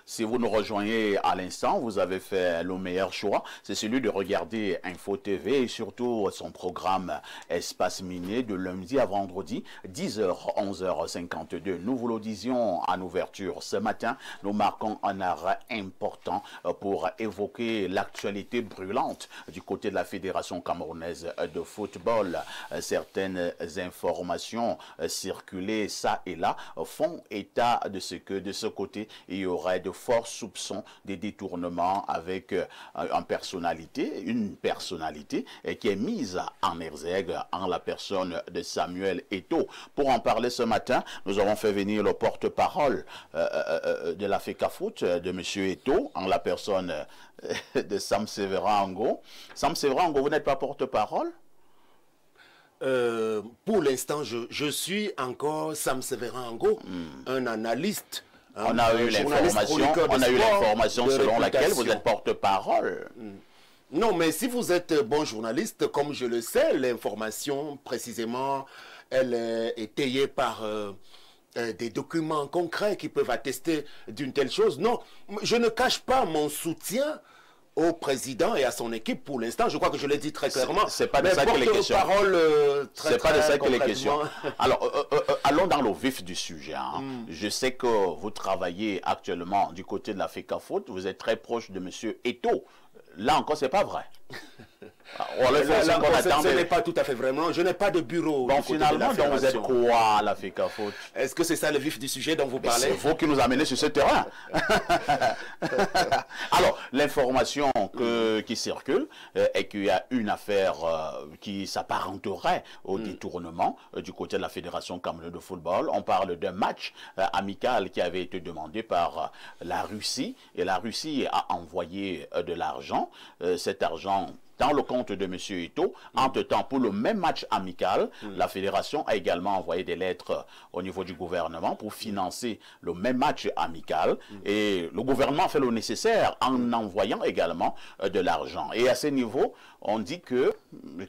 Si vous nous rejoignez à l'instant, vous avez fait le meilleur choix. C'est celui de regarder Info TV et surtout son programme Espace Minier de lundi à vendredi, 10h, 11h52. Nous vous le disions en ouverture ce matin, nous marquons un arrêt important pour évoquer l'actualité brûlante du côté de la Fédération camerounaise de football. Certaines informations circulées ça et là font état de ce que de ce côté, il y aurait de forts soupçons de détournements avec une personnalité qui est mise en exergue en la personne de Samuel Eto'o. Pour en parler ce matin, nous avons fait venir le porte-parole de la FECAFOOT, de M. Eto'o, en la personne de Sam Sévérin Ango. Sam Sévérin Ango, vous n'êtes pas porte-parole? Pour l'instant, je suis encore Sam Sévérin Ango, un analyste. On a eu l'information selon laquelle vous êtes porte-parole. Non, mais si vous êtes bon journaliste, comme je le sais, l'information, précisément, elle est étayée par des documents concrets qui peuvent attester d'une telle chose. Non, je ne cache pas mon soutien au président et à son équipe pour l'instant. Je crois que je l'ai dit très clairement. C'est pas de ça qu'il est question. C'est pas de ça qu'il est question. Alors, allons dans le vif du sujet. Je sais que vous travaillez actuellement du côté de la FECAFOOT. Vous êtes très proche de M. Eto'o. Là encore, c'est pas vrai. Ce n'est pas tout à fait vraiment. Je n'ai pas de bureau. Bon, finalement, donc vous êtes quoi à la FECAFOOT? Est-ce que c'est ça le vif du sujet dont vous parlez? C'est vous qui nous amenez sur ce terrain. Alors, l'information qui circule est qu'il y a une affaire qui s'apparenterait au détournement du côté de la Fédération camerounaise de football. On parle d'un match amical qui avait été demandé par la Russie. Et la Russie a envoyé de l'argent. Cet argent dans le compte de M. Eto'o. Entre-temps, pour le même match amical, la fédération a également envoyé des lettres au niveau du gouvernement pour financer le même match amical. Et le gouvernement fait le nécessaire en envoyant également de l'argent. Et à ce niveau, on dit que,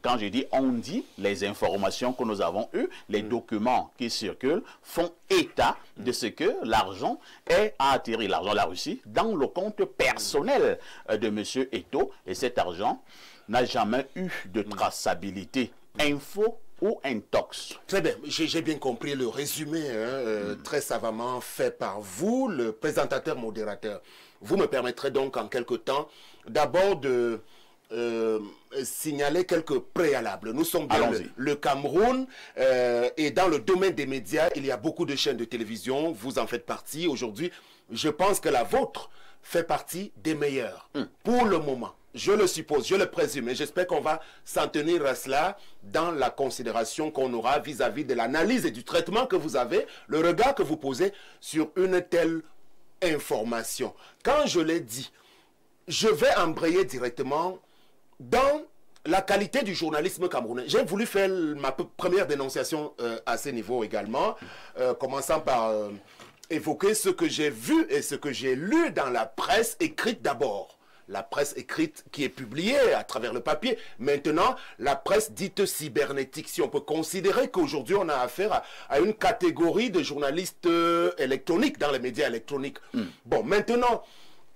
quand je dis on dit, les informations que nous avons eues, les documents qui circulent font état de ce que l'argent a atterri, l'argent de la Russie, dans le compte personnel de M. Eto'o. Et cet argent n'a jamais eu de traçabilité. Info ou intox? Très bien, j'ai bien compris le résumé très savamment fait par vous, le présentateur modérateur. Vous me permettrez donc en quelque temps d'abord de signaler quelques préalables. Nous sommes bien le Cameroun et dans le domaine des médias, il y a beaucoup de chaînes de télévision, vous en faites partie. Aujourd'hui, je pense que la vôtre fait partie des meilleures pour le moment. Je le suppose, je le présume, et j'espère qu'on va s'en tenir à cela dans la considération qu'on aura vis-à-vis de l'analyse et du traitement que vous avez, le regard que vous posez sur une telle information. Quand je l'ai dit, je vais embrayer directement dans la qualité du journalisme camerounais. J'ai voulu faire ma première dénonciation à ce niveau également, commençant par évoquer ce que j'ai vu et ce que j'ai lu dans la presse écrite d'abord. La presse écrite qui est publiée à travers le papier. Maintenant, la presse dite cybernétique. Si on peut considérer qu'aujourd'hui, on a affaire à une catégorie de journalistes électroniques dans les médias électroniques. Bon, maintenant,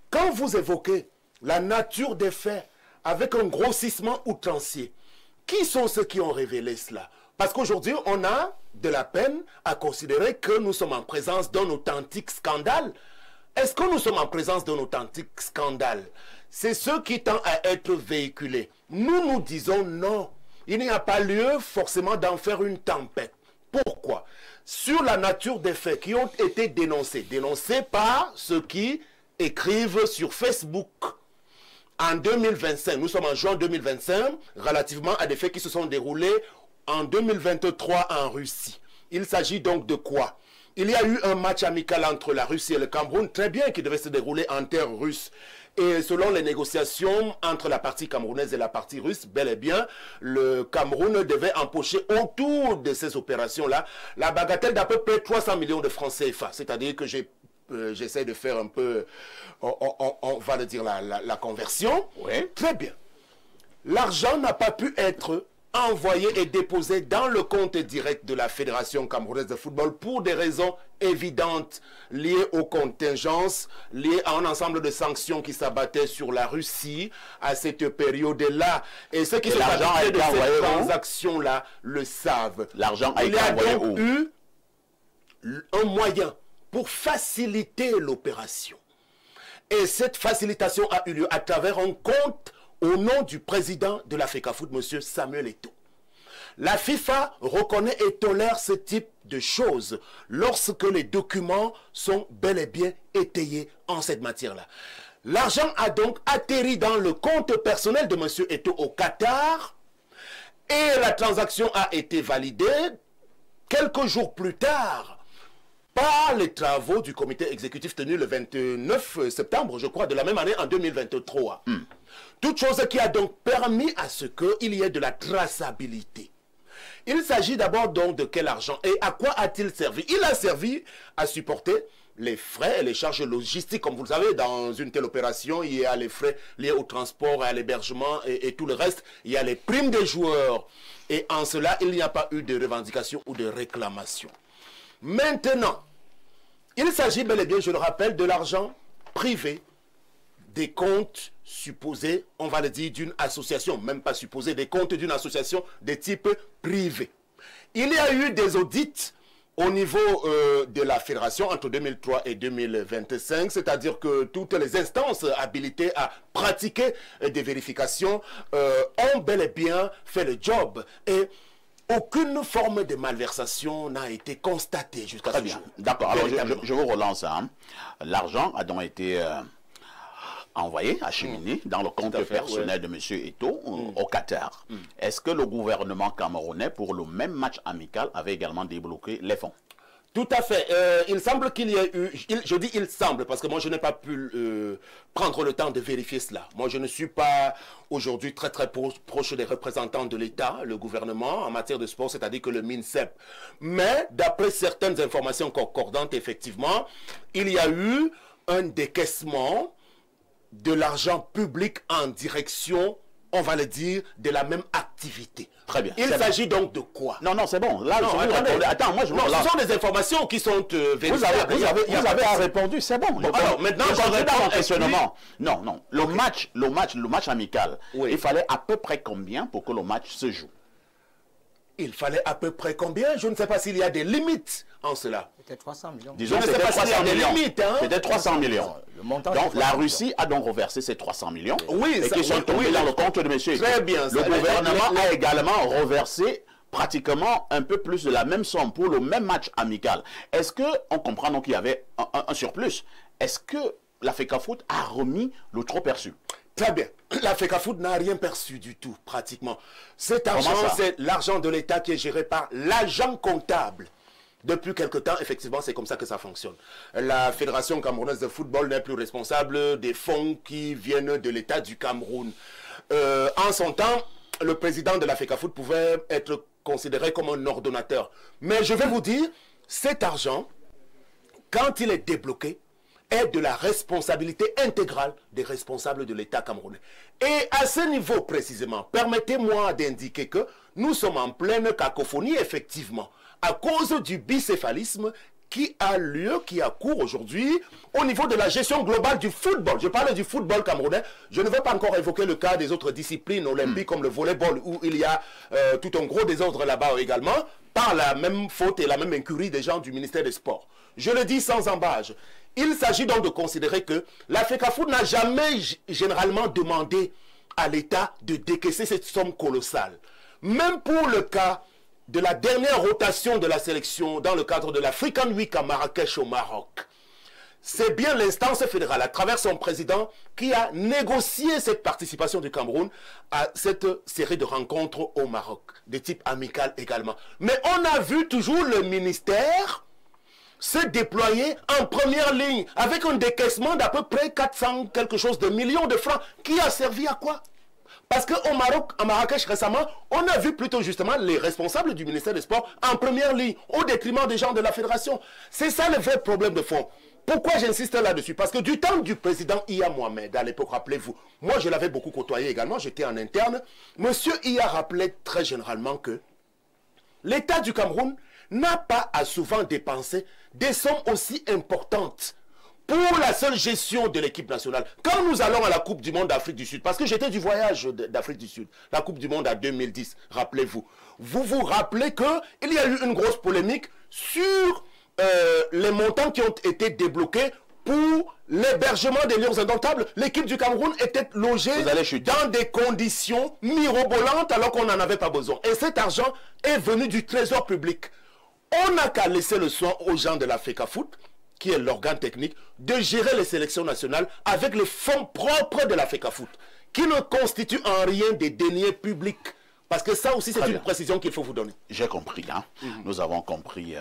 quand vous évoquez la nature des faits avec un grossissement outrancier, qui sont ceux qui ont révélé cela? Parce qu'aujourd'hui, on a de la peine à considérer que nous sommes en présence d'un authentique scandale. Est-ce que nous sommes en présence d'un authentique scandale? C'est ce qui tend à être véhiculé. Nous disons non. Il n'y a pas lieu forcément d'en faire une tempête. Pourquoi? Sur la nature des faits qui ont été dénoncés par ceux qui écrivent sur Facebook. En 2025, nous sommes en juin 2025, relativement à des faits qui se sont déroulés en 2023 en Russie. Il s'agit donc de quoi? Il y a eu un match amical entre la Russie et le Cameroun, très bien, qui devait se dérouler en terre russe. Et selon les négociations entre la partie camerounaise et la partie russe, bel et bien, le Cameroun devait empocher autour de ces opérations-là la bagatelle d'à peu près 300 millions de francs CFA. C'est-à-dire que j'essaie de faire un peu, on va le dire, la conversion. Oui. Très bien. L'argent n'a pas pu être envoyé et déposé dans le compte direct de la Fédération camerounaise de football pour des raisons évidentes liées aux contingences, liées à un ensemble de sanctions qui s'abattaient sur la Russie à cette période-là. Et ceux qui sont habitués de cette transaction-là le savent. L'argent a été envoyé où? Il y a donc eu un moyen pour faciliter l'opération. Et cette facilitation a eu lieu à travers un compte au nom du président de la FECAFOOT, M. Samuel Eto'o. La FIFA reconnaît et tolère ce type de choses lorsque les documents sont bel et bien étayés en cette matière-là. L'argent a donc atterri dans le compte personnel de M. Eto'o au Qatar et la transaction a été validée quelques jours plus tard par les travaux du comité exécutif tenu le 29 septembre, je crois, de la même année en 2023. Toute chose qui a donc permis à ce qu'il y ait de la traçabilité. Il s'agit d'abord donc de quel argent et à quoi a-t-il servi? Il a servi à supporter les frais et les charges logistiques. Comme vous le savez, dans une telle opération, il y a les frais liés au transport et à l'hébergement et tout le reste. Il y a les primes des joueurs. Et en cela, il n'y a pas eu de revendication ou de réclamation. Maintenant, il s'agit bel et bien, je le rappelle, de l'argent privé, des comptes supposés, on va le dire, d'une association, même pas supposés, des comptes d'une association de type privé. Il y a eu des audits au niveau de la fédération entre 2003 et 2025, c'est-à-dire que toutes les instances habilitées à pratiquer des vérifications ont bel et bien fait le job. Et aucune forme de malversation n'a été constatée jusqu'à ce jour. D'accord, alors je vous relance. Hein. L'argent a donc été envoyé, acheminé dans le compte personnel de M. Eto'o au Qatar. Est-ce que le gouvernement camerounais, pour le même match amical, avait également débloqué les fonds? Tout à fait. Il semble qu'il y ait eu... je dis il semble parce que moi je n'ai pas pu prendre le temps de vérifier cela. Moi je ne suis pas aujourd'hui très proche des représentants de l'État, le gouvernement en matière de sport, c'est-à-dire que le MINSEP. Mais d'après certaines informations concordantes, effectivement, il y a eu un décaissement de l'argent public en direction, on va le dire, de la même activité. Très bien. Il s'agit donc de quoi? Non, non, c'est bon. Là, non, attends, moi je vous ce sont des informations qui sont vérifiables. Vous avez répondu, c'est bon. Alors, maintenant, je réponds mon questionnement. Non, non. Le match amical, il fallait à peu près combien pour que le match se joue? Il fallait à peu près combien? Je ne sais pas s'il y a des limites en cela. C'était 300 millions. Disons que c'était 300 millions. C'était 300 millions. Donc la Russie a donc reversé ces 300 millions. Oui, et qui sont tombés dans le compte de M. Très bien. Le gouvernement a également reversé pratiquement un peu plus de la même somme pour le même match amical. Est-ce qu'on comprend donc qu'il y avait un surplus? Est-ce que la FECAFOOT a remis le trop perçu? Très bien. La FECAFOOT n'a rien perçu du tout, pratiquement. Cet argent, c'est l'argent de l'État qui est géré par l'agent comptable. Depuis quelque temps, effectivement, c'est comme ça que ça fonctionne. La Fédération camerounaise de football n'est plus responsable des fonds qui viennent de l'État du Cameroun. En son temps, le président de la FECAFOOT pouvait être considéré comme un ordonnateur. Mais je vais vous dire, cet argent, quand il est débloqué, est de la responsabilité intégrale des responsables de l'État camerounais. Et à ce niveau précisément, permettez-moi d'indiquer que nous sommes en pleine cacophonie, effectivement, à cause du bicéphalisme qui a lieu, qui a cours aujourd'hui au niveau de la gestion globale du football. Je parle du football camerounais. Je ne vais pas encore évoquer le cas des autres disciplines olympiques comme le volleyball où il y a tout un gros désordre là-bas également par la même faute et la même incurie des gens du ministère des Sports. Je le dis sans embâche. Il s'agit donc de considérer que la FECAFOOT n'a jamais généralement demandé à l'État de décaisser cette somme colossale. Même pour le cas de la dernière rotation de la sélection dans le cadre de l'African Week à Marrakech au Maroc. C'est bien l'instance fédérale, à travers son président, qui a négocié cette participation du Cameroun à cette série de rencontres au Maroc, de type amical également. Mais on a vu toujours le ministère se déployer en première ligne avec un décaissement d'à peu près 400 quelque chose de millions de francs qui a servi à quoi? Parce qu'au Maroc, à Marrakech récemment, on a vu plutôt justement les responsables du ministère des Sports en première ligne au détriment des gens de la fédération. C'est ça le vrai problème de fond. Pourquoi j'insiste là-dessus? Parce que du temps du président Iya Mohamed, à l'époque, rappelez-vous, moi je l'avais beaucoup côtoyé également, j'étais en interne, monsieur Iya rappelait très généralement que l'État du Cameroun n'a pas à souvent dépenser des sommes aussi importantes pour la seule gestion de l'équipe nationale. Quand nous allons à la Coupe du Monde d'Afrique du Sud, parce que j'étais du voyage d'Afrique du Sud, la Coupe du Monde à 2010, rappelez-vous, vous vous rappelez qu'il y a eu une grosse polémique sur les montants qui ont été débloqués pour l'hébergement des Lions Indomptables. L'équipe du Cameroun était logée dans des conditions mirobolantes alors qu'on n'en avait pas besoin. Et cet argent est venu du trésor public. On n'a qu'à laisser le soin aux gens de l'Africa Foot, qui est l'organe technique, de gérer les sélections nationales avec les fonds propres de l'Africa Foot, qui ne constituent en rien des deniers publics. Parce que ça aussi, c'est une précision qu'il faut vous donner. J'ai compris, hein. Nous avons compris.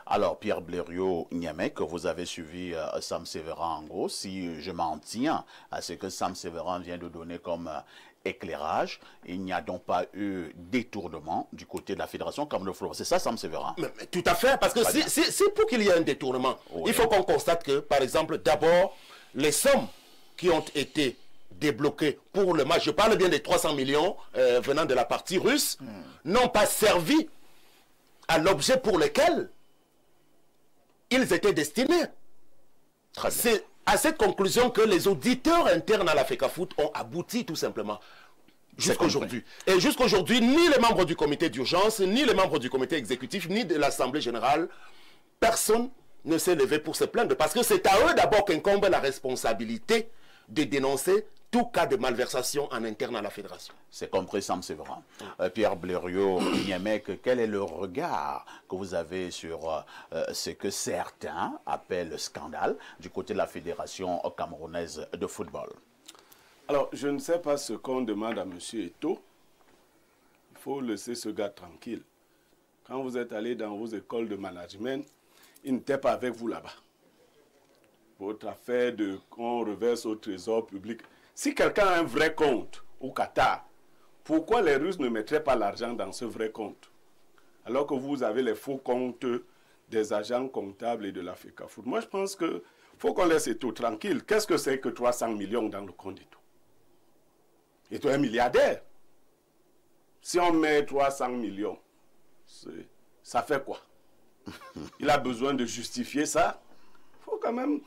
Alors, Pierre Blériot-Niamey, que vous avez suivi Sam Sévéran en gros, si je m'en tiens à ce que Sam Sévéran vient de donner comme éclairage, il n'y a donc pas eu détournement du côté de la Fédération comme le football. C'est ça, Sam Sévéran? Tout à fait, parce que c'est pour qu'il y ait un détournement. Oui. Il faut qu'on constate que, par exemple, d'abord, les sommes qui ont été débloquées pour le match, je parle bien des 300 millions venant de la partie russe, n'ont pas servi à l'objet pour lequel ils étaient destinés. C'est à cette conclusion que les auditeurs internes à l'Africa Foot ont abouti tout simplement. Jusqu'aujourd'hui. Et jusqu'aujourd'hui, ni les membres du comité d'urgence, ni les membres du comité exécutif, ni de l'Assemblée générale, personne ne s'est levé pour se plaindre. Parce que c'est à eux d'abord qu'incombe la responsabilité de dénoncer tout cas de malversation en interne à la fédération. C'est compris, Sam Sévéran. Pierre Blériot-Niamey, quel est le regard que vous avez sur ce que certains appellent scandale du côté de la fédération camerounaise de football? Alors, je ne sais pas ce qu'on demande à M. Eto'o. Il faut laisser ce gars tranquille. Quand vous êtes allé dans vos écoles de management, il n'était pas avec vous là-bas. Votre affaire de qu'on reverse au trésor public. Si quelqu'un a un vrai compte au Qatar, pourquoi les Russes ne mettraient pas l'argent dans ce vrai compte? Alors que vous avez les faux comptes des agents comptables et de l'Africa Foot. Moi, je pense qu'il faut qu'on laisse Eto'o tranquille. Qu'est-ce que c'est que 300 millions dans le compte d'Eto'o? Eto'o est un milliardaire. Si on met 300 millions, ça fait quoi? Il a besoin de justifier ça. Il faut quand même...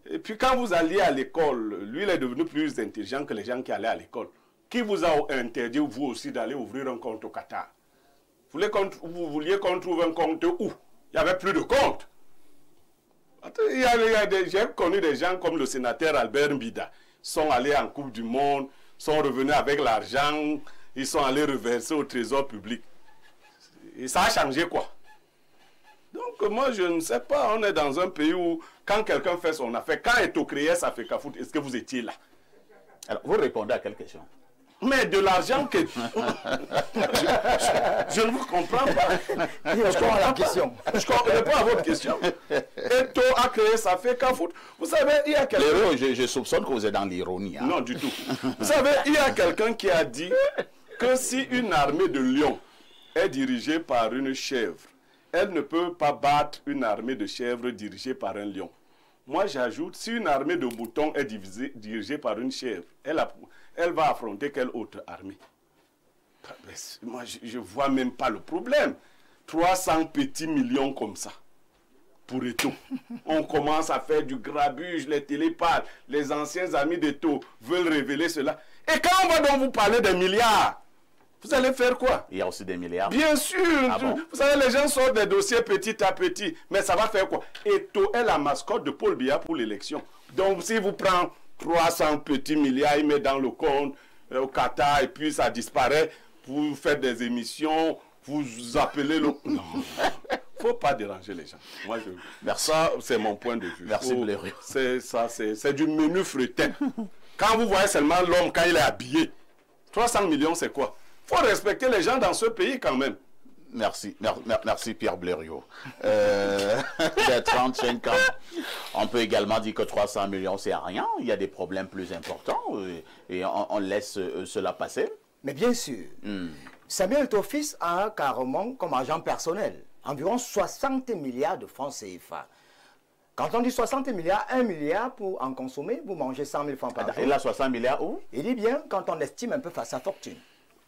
Et puis quand vous alliez à l'école, lui il est devenu plus intelligent que les gens qui allaient à l'école. Qui vous a interdit, vous aussi, d'aller ouvrir un compte au Qatar? Vous vouliez qu'on trouve un compte où? Il n'y avait plus de compte. J'ai connu des gens comme le sénateur Albert Mbida. Ils sont allés en Coupe du Monde, sont revenus avec l'argent, ils sont allés reverser au trésor public. Et ça a changé quoi? Donc moi je ne sais pas, on est dans un pays où quand quelqu'un fait son affaire, quand Eto'o créait sa Africa Foot, est-ce que vous étiez là? Alors vous répondez à quelle question? Mais de l'argent que... je ne vous comprends pas. Je comprends la question. Je réponds à votre question. Eto'o a créé sa Africa Foot. Vous savez, il y a quelqu'un... Je soupçonne que vous êtes dans l'ironie. Hein? Non, du tout. Vous savez, il y a quelqu'un qui a dit que si une armée de lions est dirigée par une chèvre, elle ne peut pas battre une armée de chèvres dirigée par un lion. Moi, j'ajoute, si une armée de moutons est dirigée par une chèvre, elle va affronter quelle autre armée? Moi, je ne vois même pas le problème. 300 petits millions comme ça, pour Eto'o. On commence à faire du grabuge, les téléparles, les anciens amis d'Eto'o veulent révéler cela. Et quand on va donc vous parler des milliards, vous allez faire quoi? Il y a aussi des milliards. Bien sûr. Ah bon? Vous savez, les gens sortent des dossiers petit à petit. Mais ça va faire quoi? Eto'o est la mascotte de Paul Biya pour l'élection. Donc, si vous prenez 300 petits milliards, il met dans le compte au Qatar et puis ça disparaît, vous faites des émissions, vous appelez le... Non. Faut pas déranger les gens. Moi, Merci. Ça, c'est mon point de vue. Merci, Blériot. C'est du menu fretin. Quand vous voyez seulement l'homme, quand il est habillé, 300 millions, c'est quoi? Il faut respecter les gens dans ce pays quand même. Merci, merci Pierre Blériot. 35 ans. On peut également dire que 300 millions, c'est rien. Il y a des problèmes plus importants et on laisse cela passer. Mais bien sûr, Samuel Eto'o Fils a carrément comme agent personnel environ 60 milliards de francs CFA. Quand on dit 60 milliards, 1 milliard pour en consommer, vous mangez 100 000 francs par jour. Il a 60 milliards où? Il dit bien, quand on estime un peu sa fortune,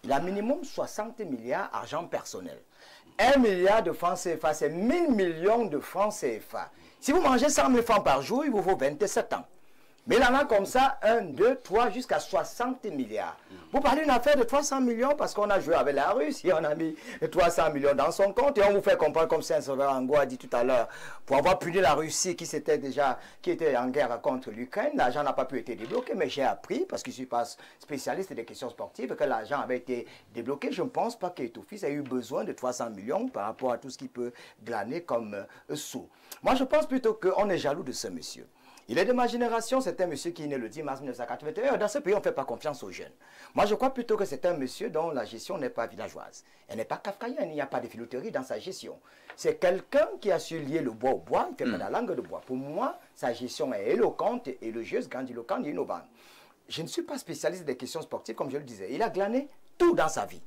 il a minimum 60 milliards argent personnel. 1 milliard de francs CFA, c'est 1000 millions de francs CFA. Si vous mangez 100 000 francs par jour, il vous faut 27 ans. Mais il en a comme ça 1, 2, 3, jusqu'à 60 milliards. Vous parlez d'une affaire de 300 millions parce qu'on a joué avec la Russie, on a mis 300 millions dans son compte et on vous fait comprendre, comme Saint-Sauveur Ango a dit tout à l'heure, pour avoir puni la Russie qui était en guerre contre l'Ukraine, l'argent n'a pas pu être débloqué, mais j'ai appris, parce que je ne suis pas spécialiste des questions sportives, que l'argent avait été débloqué. Je ne pense pas qu'Eto'o-Fils ait eu besoin de 300 millions par rapport à tout ce qu'il peut glaner comme sous. Moi, je pense plutôt qu'on est jaloux de ce monsieur. Il est de ma génération, c'est un monsieur qui est né le 10 mars 1981. Dans ce pays, on ne fait pas confiance aux jeunes. Moi, je crois plutôt que c'est un monsieur dont la gestion n'est pas villageoise. Elle n'est pas kafkaïenne, il n'y a pas de filouterie dans sa gestion. C'est quelqu'un qui a su lier le bois au bois, il fait pas la langue de bois. Pour moi, sa gestion est éloquente, élogieuse, grandiloquente et innovante. Je ne suis pas spécialiste des questions sportives, comme je le disais. Il a glané tout dans sa vie.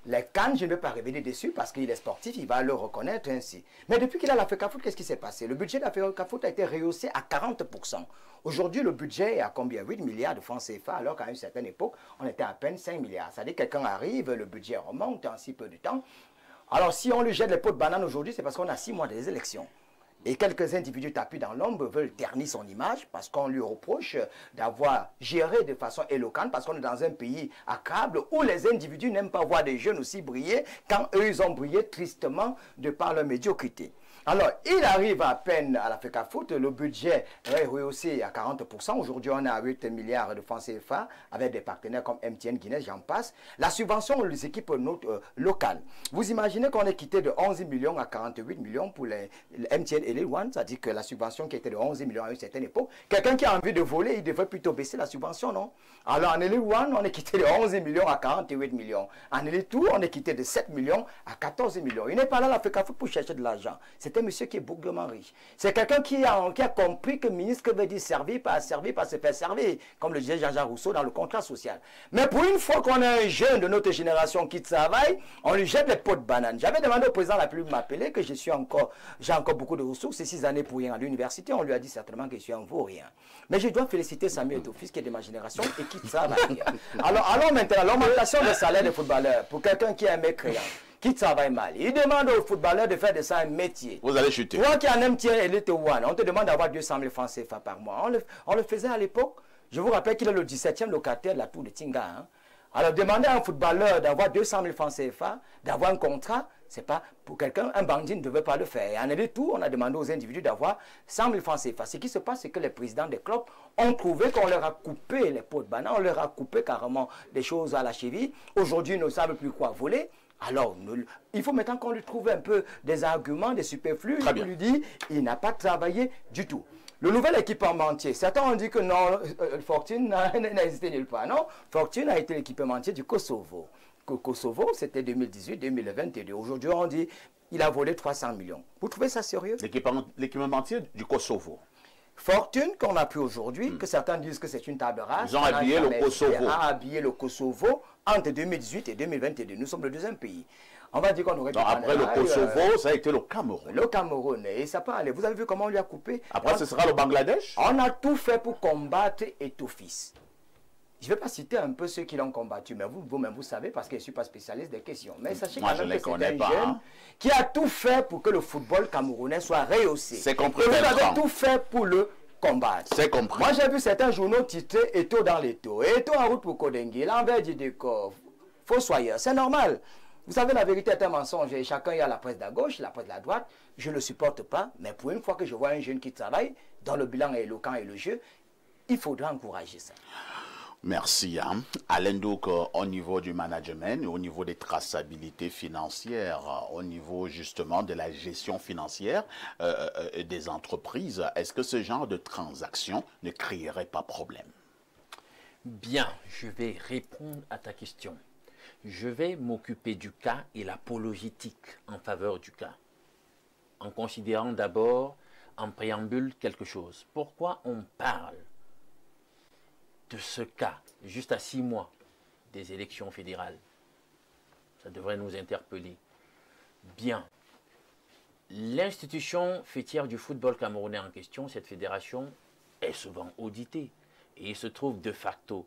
Les Cannes, je ne vais pas revenir dessus parce qu'il est sportif, il va le reconnaître ainsi. Mais depuis qu'il a la FECAFOOT, qu'est-ce qui s'est passé? Le budget de la FECAFOOT a été rehaussé à 40%. Aujourd'hui, le budget est à combien? 8 milliards de francs CFA, alors qu'à une certaine époque, on était à peine 5 milliards. C'est-à-dire que quelqu'un arrive, le budget remonte en si peu de temps. Alors, si on lui jette les pots de banane aujourd'hui, c'est parce qu'on a 6 mois des élections. Et quelques individus tapis dans l'ombre veulent ternir son image parce qu'on lui reproche d'avoir géré de façon éloquente, parce qu'on est dans un pays à câble où les individus n'aiment pas voir des jeunes aussi briller quand eux, ils ont brillé tristement de par leur médiocrité. Alors, il arrive à peine à la FECAFOOT, le budget est rehaussé à 40%. Aujourd'hui, on est à 8 milliards de francs CFA avec des partenaires comme MTN, Guinness, j'en passe. La subvention aux équipes locales. Vous imaginez qu'on est quitté de 11 millions à 48 millions pour les MTN et les One, c'est-à-dire que la subvention qui était de 11 millions à une certaine époque, quelqu'un qui a envie de voler, il devrait plutôt baisser la subvention, non? Alors, en Elite One, on est quitté de 11 millions à 48 millions. En Elite 2, on est quitté de 7 millions à 14 millions. Il n'est pas là, la FECAFOOT, pour chercher de l'argent. C'est un monsieur qui est bougrement riche. C'est quelqu'un qui a compris que ministre veut dire servir, pas se faire servir, comme le disait Jean-Jacques Rousseau dans le contrat social. Mais pour une fois qu'on a un jeune de notre génération qui travaille, on lui jette les pots de banane. J'avais demandé au président de la République de m'appeler, que j'ai encore beaucoup de ressources, c'est 6 années pour rien à l'université. On lui a dit certainement que je suis un vaurien. Mais je dois féliciter Samuel Eto'o-Fils qui est de ma génération et qui travaille. Alors maintenant, l'augmentation des salaires des footballeurs, pour quelqu'un qui est un mec créant, qui travaille mal. Il demande aux footballeurs de faire de ça un métier. Vous allez chuter. Toi qui en MTN Elite One, on te demande d'avoir 200 000 francs CFA par mois. On le faisait à l'époque. Je vous rappelle qu'il est le 17e locataire de la tour de Tinga. Hein. Alors demander à un footballeur d'avoir 200 000 francs CFA, d'avoir un contrat, c'est pas pour quelqu'un, un bandit ne devait pas le faire. Et en Elite Two, on a demandé aux individus d'avoir 100 000 francs CFA. Ce qui se passe, c'est que les présidents des clubs ont trouvé qu'on leur a coupé les pots de banane, on leur a coupé carrément des choses à la cheville. Aujourd'hui, ils ne savent plus quoi voler. Alors, il faut maintenant qu'on lui trouve un peu des arguments, des superflus. On lui dit, il n'a pas travaillé du tout. Le nouvel équipementier, certains ont dit que non, Fortune n'a existé nulle part. Non, Fortune a été l'équipementier du Kosovo. Kosovo, c'était 2018-2022. Aujourd'hui, on dit il a volé 300 millions. Vous trouvez ça sérieux? L'équipementier du Kosovo. Fortune qu'on a pris aujourd'hui, que certains disent que c'est une table rase. Ils ont habillé le Kosovo. Habillé le Kosovo entre 2018 et 2022. Nous sommes le deuxième pays. On va dire qu'on aurait pu... Après le Kosovo, ça a été le Cameroun. Le Cameroun, et ça peut aller. Vous avez vu comment on lui a coupé? Après, ce sera le Bangladesh? On a tout fait pour combattre Eto'o-Fils. Je ne vais pas citer un peu ceux qui l'ont combattu, mais vous-même, vous savez, parce que je ne suis pas spécialiste des questions. Mais sachez quand même que c'est un jeune qui a tout fait pour que le football camerounais soit rehaussé. C'est compris. Et vous avez tout fait pour le combattre. C'est compris. Moi, j'ai vu certains journaux titrés « Eto'o dans l'Eto'o ». Eto'o en route pour Kodengui, l'envers du décor, fossoyeur. C'est normal. Vous savez, la vérité est un mensonge. Et chacun, il y a la presse de la gauche, la presse de la droite. Je ne le supporte pas. Mais pour une fois que je vois un jeune qui travaille, dont le bilan est éloquent et le jeu, il faudra encourager ça. Merci. Hein. Alain Douk, au niveau du management, au niveau des traçabilités financières, au niveau justement de la gestion financière des entreprises, est-ce que ce genre de transaction ne créerait pas problème? Bien, je vais répondre à ta question. Je vais m'occuper du cas et l'apologétique en faveur du cas, en considérant d'abord en préambule quelque chose. Pourquoi on parle de ce cas, juste à 6 mois des élections fédérales? Ça devrait nous interpeller. Bien. L'institution fêtière du football camerounais en question, cette fédération, est souvent auditée. Et il se trouve de facto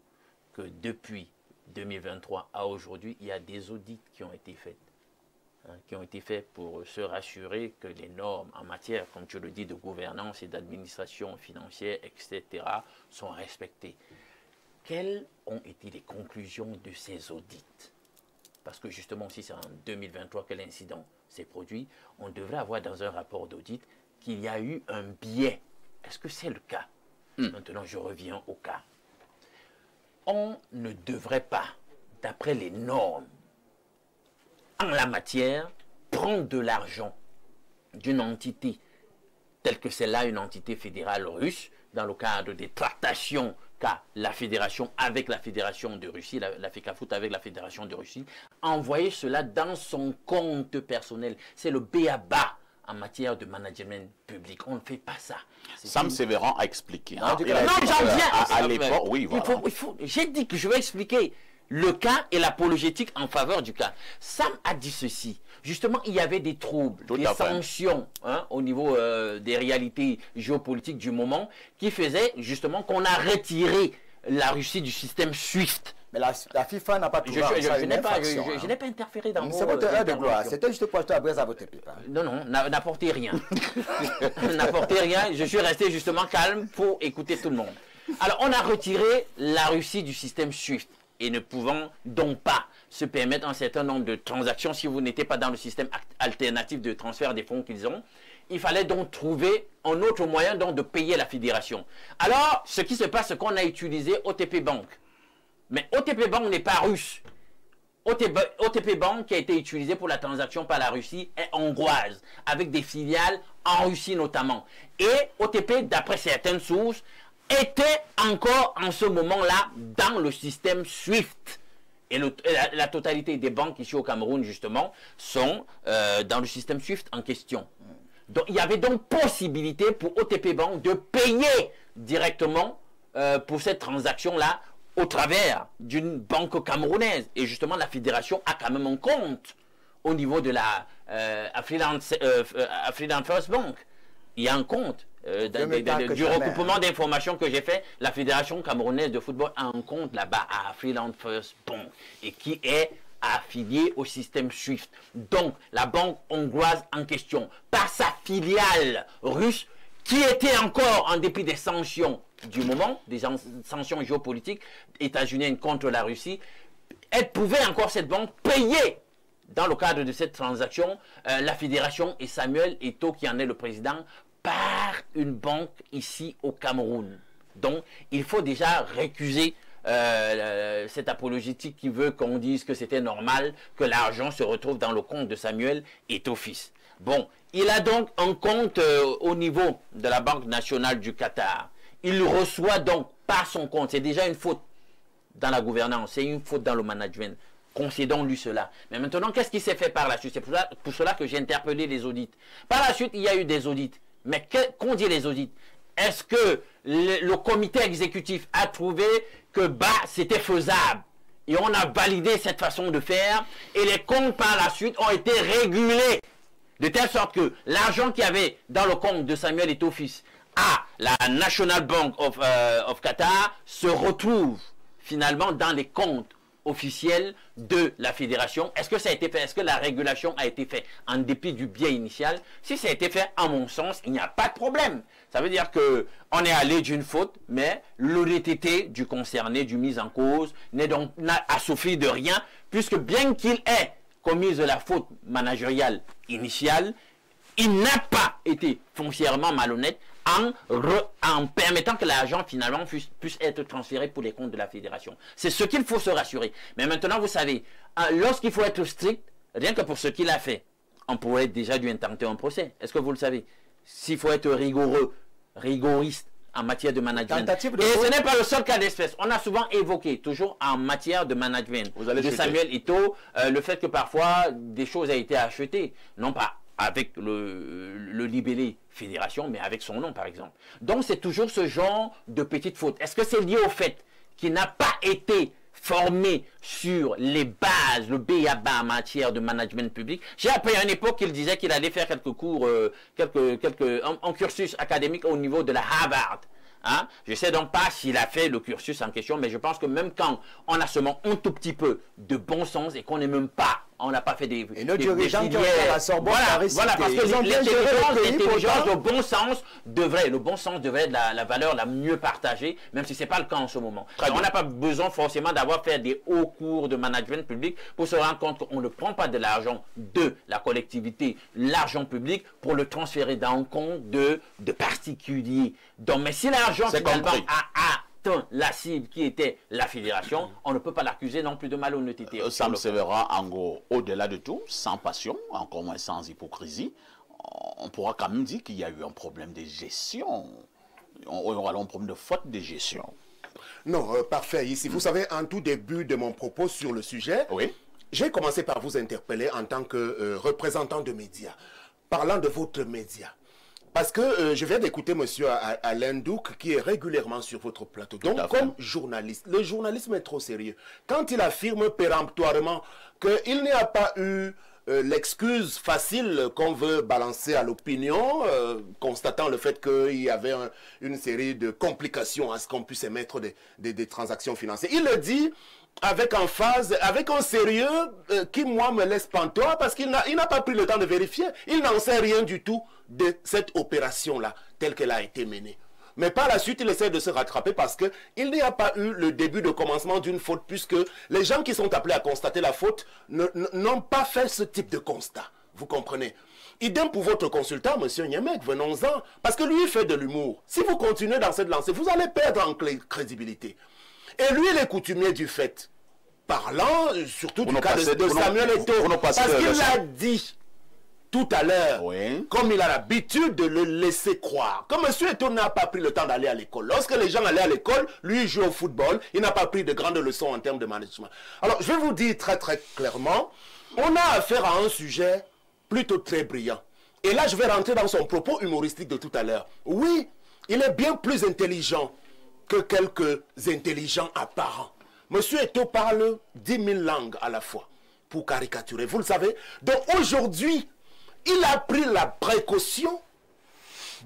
que depuis 2023 à aujourd'hui, il y a des audits qui ont été faits. Qui ont été faits pour se rassurer que les normes en matière, comme tu le dis, de gouvernance et d'administration financière, etc., sont respectées. Quelles ont été les conclusions de ces audits? Parce que justement, si c'est en 2023 que l'incident s'est produit, on devrait avoir dans un rapport d'audit qu'il y a eu un biais. Est-ce que c'est le cas? Maintenant, je reviens au cas. On ne devrait pas, d'après les normes, en la matière, prendre de l'argent d'une entité telle que celle-là, une entité fédérale russe, dans le cadre des tractations qu'a la fédération avec la fédération de Russie, la FECAFOOT avec la fédération de Russie, envoyer cela dans son compte personnel. C'est le b.a.-ba en matière de management public. On ne fait pas ça. Sam Sévéran a expliqué. Non, j'en viens. À l'époque, oui, voilà. J'ai dit que je vais expliquer le cas et l'apologétique en faveur du cas. Sam a dit ceci. Justement, il y avait des troubles, des sanctions au niveau des réalités géopolitiques du moment qui faisaient justement qu'on a retiré la Russie du système SWIFT. Mais la FIFA n'a pas trouvé je n'ai pas interféré dans vos... C'est votre heure de gloire. C'était juste pour acheter la braise à votre pipe. Non, n'apportez rien. N'apportez rien. Je suis resté justement calme pour écouter tout le monde. Alors, on a retiré la Russie du système SWIFT. Et ne pouvant donc pas se permettre un certain nombre de transactions si vous n'étiez pas dans le système alternatif de transfert des fonds qu'ils ont, il fallait donc trouver un autre moyen donc de payer la fédération. Alors, ce qui se passe, c'est qu'on a utilisé OTP Bank. Mais OTP Bank n'est pas russe. OTP Bank qui a été utilisé pour la transaction par la Russie est hongroise, avec des filiales en Russie notamment. Et OTP, d'après certaines sources, était encore en ce moment-là dans le système SWIFT. Et la totalité des banques ici au Cameroun, justement, sont dans le système SWIFT en question. Donc, il y avait donc possibilité pour OTP Bank de payer directement pour cette transaction-là au travers d'une banque camerounaise. Et justement, la fédération a quand même un compte au niveau de la Afriland First Bank. Il y a un compte. Du recoupement d'informations que j'ai fait, la Fédération camerounaise de football a un compte là-bas à Freeland First Bank et qui est affilié au système SWIFT. Donc, la banque hongroise en question, par sa filiale russe, qui était encore, en dépit des sanctions du moment, des sanctions géopolitiques états-uniennes contre la Russie, elle pouvait encore, cette banque, payer dans le cadre de cette transaction, la fédération et Samuel Eto'o, qui en est le président, par une banque ici au Cameroun. Donc, il faut déjà récuser cette apologétique qui veut qu'on dise que c'était normal que l'argent se retrouve dans le compte de Samuel Eto'o fils. Bon, il a donc un compte au niveau de la Banque nationale du Qatar. Il reçoit donc par son compte, c'est déjà une faute dans la gouvernance, c'est une faute dans le management. Concédons-lui cela. Mais maintenant, qu'est-ce qui s'est fait par la suite? C'est pour cela que j'ai interpellé les audits. Par la suite, il y a eu des audits. Mais qu'ont dit les audits? Est-ce que le comité exécutif a trouvé que c'était faisable? Et on a validé cette façon de faire. Et les comptes par la suite ont été régulés. De telle sorte que l'argent qu'il y avait dans le compte de Samuel Eto'o fils à la National Bank of Qatar se retrouve finalement dans les comptes officielle de la fédération. Est-ce que ça a été fait? Est-ce que la régulation a été faite en dépit du biais initial? Si ça a été fait, à mon sens, il n'y a pas de problème. Ça veut dire qu'on est allé d'une faute, mais l'honnêteté du concerné, du mis en cause, n'a à souffrir de rien, puisque bien qu'il ait commis la faute managériale initiale, il n'a pas été foncièrement malhonnête en permettant que l'argent finalement puisse être transféré pour les comptes de la fédération. C'est ce qu'il faut se rassurer. Mais maintenant, vous savez, lorsqu'il faut être strict, rien que pour ce qu'il a fait, on pourrait déjà lui intenter un procès. Est-ce que vous le savez? S'il faut être rigoriste en matière de management. Et ce n'est pas le seul cas d'espèce. On a souvent évoqué, toujours en matière de management, de Samuel Eto'o, le fait que parfois des choses ont été achetées. Non pas avec le libellé fédération, mais avec son nom, par exemple. Donc, c'est toujours ce genre de petites fautes. Est-ce que c'est lié au fait qu'il n'a pas été formé sur les bases, le B.A.B.A. en matière de management public. J'ai appris à une époque qu'il disait qu'il allait faire quelques cours, en cursus académique au niveau de la Harvard. Hein? Je ne sais donc pas s'il a fait le cursus en question, mais je pense que même quand on a seulement un tout petit peu de bon sens et qu'on n'est même pas, on n'a pas fait des dirigeants qui ont fait la Sorbonne, voilà, parce que l'intelligence, le bon sens devrait être la valeur la mieux partagée, même si ce n'est pas le cas en ce moment. On n'a pas besoin forcément d'avoir fait des hauts cours de management public pour se rendre compte qu'on ne prend pas de l'argent de la collectivité, l'argent public, pour le transférer dans un compte de particuliers. Donc, mais si l'argent finalement a la cible qui était la fédération, on ne peut pas l'accuser non plus de malhonnêteté. Sam Sévérin, en gros, au-delà de tout, sans passion, encore moins sans hypocrisie, on pourra quand même dire qu'il y a eu un problème de gestion. On aura un problème de faute de gestion. Non, parfait. Ici, vous savez, en tout début de mon propos sur le sujet, j'ai commencé par vous interpeller en tant que représentant de médias, parlant de votre média. Parce que je viens d'écouter M. Alain Douc qui est régulièrement sur votre plateau. Donc, comme journaliste, le journalisme est trop sérieux. Quand il affirme péremptoirement qu'il n'y a pas eu l'excuse facile qu'on veut balancer à l'opinion, constatant le fait qu'il y avait une série de complications à ce qu'on puisse émettre des transactions financières. Il le dit avec emphase, avec un sérieux qui, moi, me laisse pantois parce qu'il n'a pas pris le temps de vérifier. Il n'en sait rien du tout de cette opération-là, telle qu'elle a été menée. Mais par la suite, il essaie de se rattraper parce qu'il n'y a pas eu le début de commencement d'une faute, puisque les gens qui sont appelés à constater la faute n'ont pas fait ce type de constat. Vous comprenez? Idem pour votre consultant, M. Niemek, venons-en. Parce que lui, il fait de l'humour. Si vous continuez dans cette lancée, vous allez perdre en crédibilité. Et lui, il est coutumier du fait. Parlant surtout du cas de Samuel Eto'o. Parce qu'il a dit tout à l'heure, comme il a l'habitude de le laisser croire, que M. Eto'o n'a pas pris le temps d'aller à l'école. Lorsque les gens allaient à l'école, lui il joue au football, il n'a pas pris de grandes leçons en termes de management. Alors, je vais vous dire très très clairement, on a affaire à un sujet plutôt très brillant. Et là, je vais rentrer dans son propos humoristique de tout à l'heure. Oui, il est bien plus intelligent que quelques intelligents apparents. M. Eto'o parle 10 000 langues à la fois, pour caricaturer, vous le savez. Donc aujourd'hui, il a pris la précaution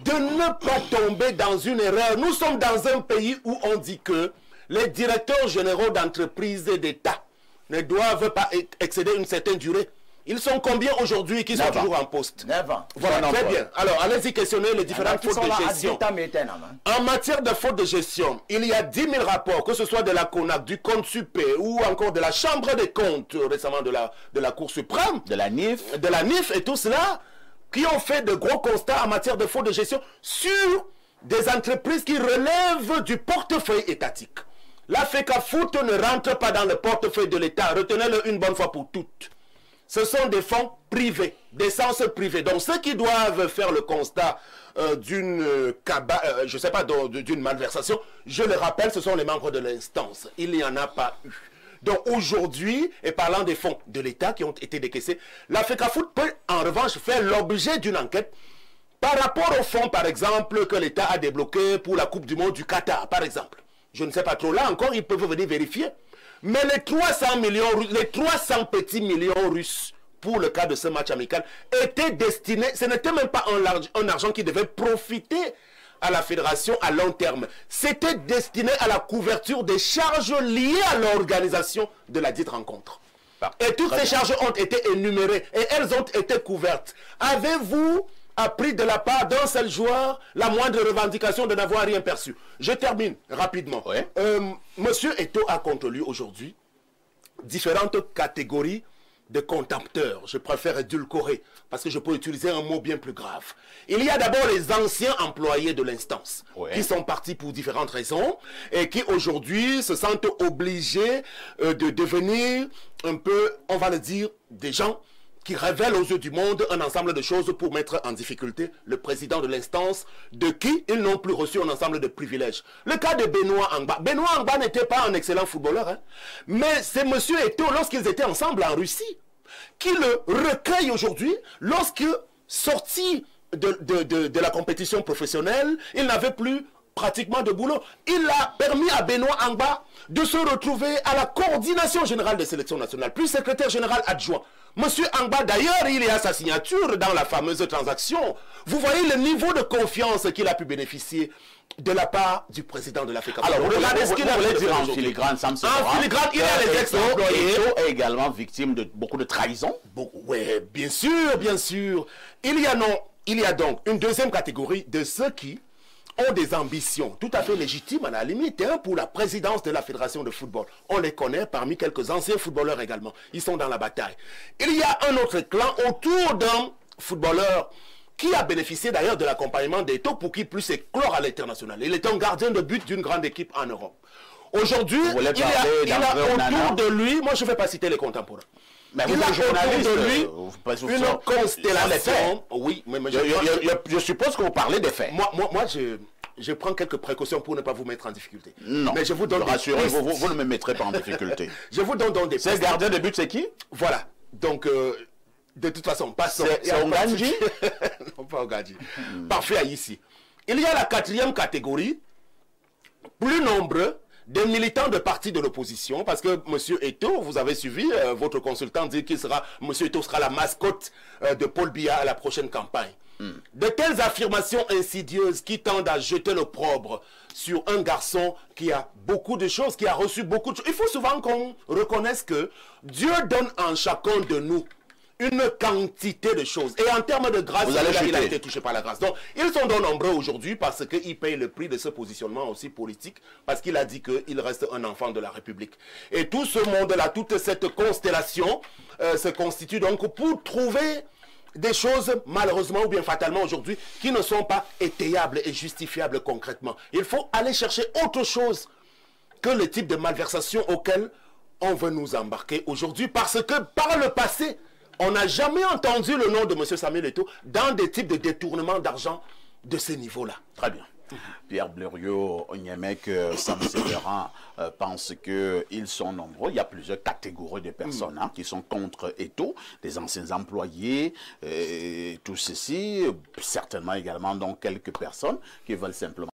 de ne pas tomber dans une erreur. Nous sommes dans un pays où on dit que les directeurs généraux d'entreprises et d'État ne doivent pas excéder une certaine durée. Ils sont combien aujourd'hui qui sont toujours en poste? 9 ans. Voilà, très bien. Alors, allez-y questionner les différentes fautes de gestion. En matière de fautes de gestion, il y a 10 000 rapports, que ce soit de la CONAC, du compte Supé ou encore de la Chambre des comptes, récemment de la Cour suprême. De la NIF. De la NIF et tout cela, qui ont fait de gros constats en matière de fautes de gestion sur des entreprises qui relèvent du portefeuille étatique. La FECAFOOT ne rentre pas dans le portefeuille de l'État. Retenez-le une bonne fois pour toutes. Ce sont des fonds privés, d'essence privée. Donc ceux qui doivent faire le constat d'une malversation, je le rappelle, ce sont les membres de l'instance. Il n'y en a pas eu. Donc aujourd'hui, et parlant des fonds de l'État qui ont été décaissés, la FECAFOOT peut en revanche faire l'objet d'une enquête par rapport aux fonds, par exemple, que l'État a débloqués pour la Coupe du Monde du Qatar, par exemple. Je ne sais pas trop. Là encore, ils peuvent venir vérifier. Mais les 300 petits millions russes pour le cas de ce match amical étaient destinés, ce n'était même pas un argent qui devait profiter à la fédération à long terme. C'était destiné à la couverture des charges liées à l'organisation de la dite rencontre. Et toutes ces charges ont été énumérées et elles ont été couvertes. Avez-vous appris de la part d'un seul joueur la moindre revendication de n'avoir rien perçu? Je termine rapidement. Monsieur Eto'o a contre lui aujourd'hui différentes catégories de contempteurs. Je préfère édulcorer parce que je peux utiliser un mot bien plus grave. Il y a d'abord les anciens employés de l'instance qui sont partis pour différentes raisons et qui aujourd'hui se sentent obligés de devenir un peu, on va le dire, des gens qui révèle aux yeux du monde un ensemble de choses pour mettre en difficulté le président de l'instance, de qui ils n'ont plus reçu un ensemble de privilèges. Le cas de Benoît Angba. Benoît Angba n'était pas un excellent footballeur, hein, mais c'est M. Eto'o, lorsqu'ils étaient ensemble en Russie, qui le recueille aujourd'hui, lorsque, sorti de la compétition professionnelle, il n'avait plus pratiquement de boulot. Il a permis à Benoît Angba de se retrouver à la coordination générale des sélections nationales, puis secrétaire général adjoint. Monsieur Angba, d'ailleurs, il y a sa signature dans la fameuse transaction. Vous voyez le niveau de confiance qu'il a pu bénéficier de la part du président de l'Afrique. Alors, regardez ce qu'il voulait dire en filigrane, Sam Sekora. En filigrane, il y a les ex-employés. Eto'o est également victime de beaucoup de trahison. Oui, bien sûr, bien sûr. Il y a donc une deuxième catégorie de ceux qui ont des ambitions tout à fait légitimes à la limite pour la présidence de la Fédération de football. On les connaît parmi quelques anciens footballeurs également. Ils sont dans la bataille. Il y a un autre clan autour d'un footballeur qui a bénéficié d'ailleurs de l'accompagnement d'Eto'o pour qu'il puisse éclore à l'international. Il est un gardien de but d'une grande équipe en Europe. Aujourd'hui, il a autour de lui, moi je ne vais pas citer les contemporains, mais il a autour de lui une constellation. Oui, mais je suppose que vous parlez des faits. Moi je prends quelques précautions pour ne pas vous mettre en difficulté. Non, mais je vous donne vous ne me mettrez pas en difficulté. Je vous donne donc des pistes. C'est gardien de but, c'est qui? Voilà, donc de toute façon, passons. C'est Ongadji? Non, pas Ongadji. Parfait, ici. Il y a la quatrième catégorie, plus nombreux, des militants de partis de l'opposition, parce que M. Eto'o, vous avez suivi, votre consultant dit qu'il sera, M. Eto'o sera la mascotte de Paul Biya à la prochaine campagne. De telles affirmations insidieuses qui tendent à jeter l'opprobre sur un garçon qui a beaucoup de choses, qui a reçu beaucoup de choses. Il faut souvent qu'on reconnaisse que Dieu donne en chacun de nous une quantité de choses. Et en termes de grâce, il a été touché par la grâce. Donc, ils sont donc nombreux aujourd'hui parce qu'ils payent le prix de ce positionnement aussi politique, parce qu'il a dit qu'il reste un enfant de la République. Et tout ce monde-là, toute cette constellation se constitue donc pour trouver des choses, malheureusement ou bien fatalement aujourd'hui, qui ne sont pas étayables et justifiables concrètement. Il faut aller chercher autre chose que le type de malversation auquel on veut nous embarquer aujourd'hui, parce que par le passé, on n'a jamais entendu le nom de M. Samuel Eto'o dans des types de détournement d'argent de ce niveau-là. Très bien. Pierre Blériot, Onyemec, Sam Sekora pensent qu'ils sont nombreux. Il y a plusieurs catégories de personnes qui sont contre Eto'o, des anciens employés, tout ceci, certainement également donc quelques personnes qui veulent simplement